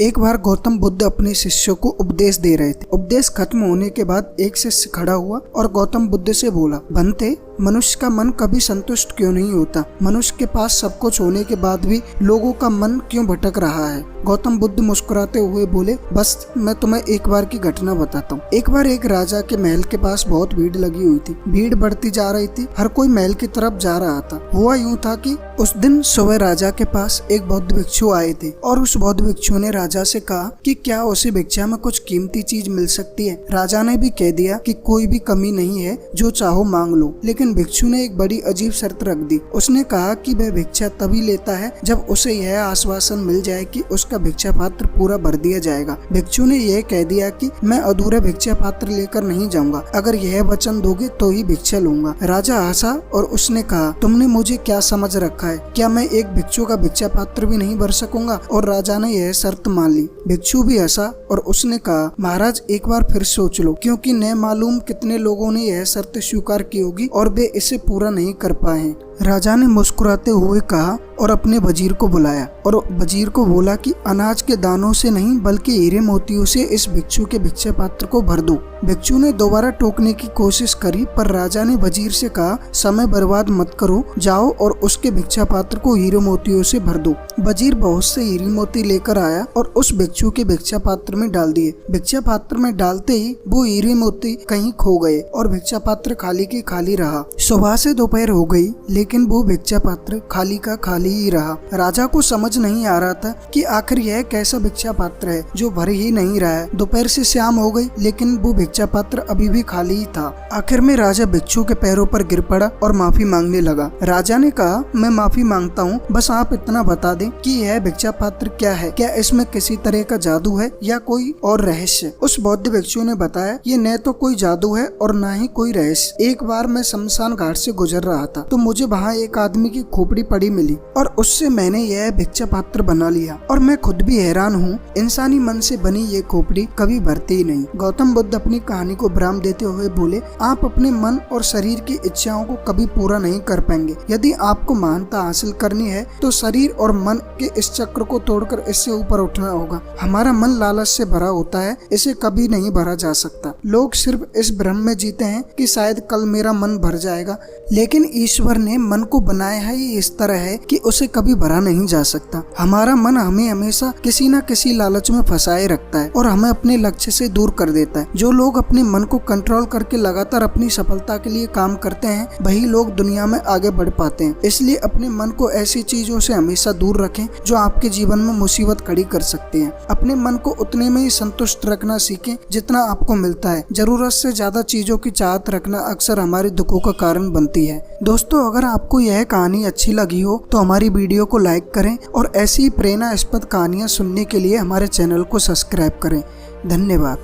एक बार गौतम बुद्ध अपने शिष्यों को उपदेश दे रहे थे। उपदेश खत्म होने के बाद एक शिष्य खड़ा हुआ और गौतम बुद्ध से बोला, बनते, मनुष्य का मन कभी संतुष्ट क्यों नहीं होता? मनुष्य के पास सब कुछ होने के बाद भी लोगों का मन क्यों भटक रहा है? गौतम बुद्ध मुस्कुराते हुए बोले, बस मैं तुम्हें एक बार की घटना बताता हूँ। एक बार एक राजा के महल के पास बहुत भीड़ लगी हुई थी। भीड़ बढ़ती जा रही थी, हर कोई महल की तरफ जा रहा था। हुआ यूं था कि उस दिन सुबह राजा के पास एक बौद्ध भिक्षु आए थे और उस बौद्ध भिक्षु ने राजा से कहा कि क्या उसे भिक्षा में कुछ कीमती चीज मिल सकती है। राजा ने भी कह दिया कि कोई भी कमी नहीं है, जो चाहो मांग लो। लेकिन भिक्षु ने एक बड़ी अजीब शर्त रख दी। उसने कहा कि वह भिक्षा तभी लेता है जब उसे यह आश्वासन मिल जाए कि उसका भिक्षा पात्र पूरा भर दिया जाएगा। भिक्षु ने यह कह दिया कि मैं अधूरा भिक्षा पात्र लेकर नहीं जाऊंगा, अगर यह वचन दोगे तो ही भिक्षा लूंगा। राजा हंसा और उसने कहा, तुमने मुझे क्या समझ रखा है? क्या मैं एक भिक्षु का भिक्षा पात्र भी नहीं भर सकूंगा? और राजा ने यह शर्त मान ली। भिक्षु भी हंसा और उसने कहा, महाराज एक बार फिर सोच लो, क्योंकि न मालूम कितने लोगों ने यह शर्त स्वीकार की होगी और वे इसे पूरा नहीं कर पाए हैं। राजा ने मुस्कुराते हुए कहा और अपने वजीर को बुलाया और वजीर को बोला कि अनाज के दानों से नहीं बल्कि हीरे मोतियों से इस भिक्षु के भिक्षा पात्र को भर दो। भिक्षु ने दोबारा टोकने की कोशिश करी, पर राजा ने वजीर से कहा, समय बर्बाद मत करो, जाओ और उसके भिक्षा पात्र को हीरे मोतियों से भर दो। वजीर बहुत से हीरे मोती लेकर आया और उस भिक्षु के भिक्षा पात्र में डाल दिए। भिक्षा पात्र में डालते ही वो हीरे मोती कहीं खो गए और भिक्षा पात्र खाली के खाली रहा। सुबह से दोपहर हो गई, लेकिन वो भिक्षा पात्र खाली का खाली ही रहा। राजा को समझ नहीं आ रहा था कि आखिर यह कैसा भिक्षा पात्र है जो भर ही नहीं रहा है। दोपहर से शाम हो गई, लेकिन वो भिक्षा पात्र अभी भी खाली ही था। आखिर में राजा भिक्षु के पैरों पर गिर पड़ा और माफी मांगने लगा। राजा ने कहा, मैं माफी मांगता हूँ, बस आप इतना बता दें कि यह भिक्षा पात्र क्या है? क्या इसमें किसी तरह का जादू है या कोई और रहस्य? उस बौद्ध भिक्षु ने बताया, ये न तो कोई जादू है और न ही कोई रहस्य। एक बार मैं शमशान घाट से गुजर रहा था तो मुझे वहाँ एक आदमी की खोपड़ी पड़ी मिली और उससे मैंने यह भिक्षा पात्र बना लिया और मैं खुद भी हैरान हूँ, इंसानी मन से बनी ये खोपड़ी कभी भरती ही नहीं। गौतम बुद्ध अपनी कहानी को विराम देते हुए बोले, आप अपने मन और शरीर की इच्छाओं को कभी पूरा नहीं कर पाएंगे। यदि आपको महानता हासिल करनी है तो शरीर और मन के इस चक्र को तोड़कर इससे ऊपर उठना होगा। हमारा मन लालच से भरा होता है, इसे कभी नहीं भरा जा सकता। लोग सिर्फ इस भ्रम में जीते हैं कि शायद कल मेरा मन भर जाएगा, लेकिन ईश्वर ने मन को बनाया है इस तरह है कि उसे कभी भरा नहीं जा सकता। हमारा मन हमें हमेशा किसी न किसी लालच में फंसाए रखता है और हमें अपने लक्ष्य से दूर कर देता है। जो लोग अपने मन को कंट्रोल करके लगातार अपनी सफलता के लिए काम करते हैं, वही लोग दुनिया में आगे बढ़ पाते हैं। इसलिए अपने मन को ऐसी चीजों से हमेशा दूर रखें जो आपके जीवन में मुसीबत खड़ी कर सकते हैं। अपने मन को उतने में ही संतुष्ट रखना सीखें जितना आपको मिलता है। जरूरत से ज्यादा चीजों की चाहत रखना अक्सर हमारे दुखों का कारण बनती है। दोस्तों, अगर आपको यह कहानी अच्छी लगी हो तो हमारी वीडियो को लाइक करें और ऐसी प्रेरणास्पद कहानियां सुनने के लिए हमारे चैनल को सब्सक्राइब करें। धन्यवाद।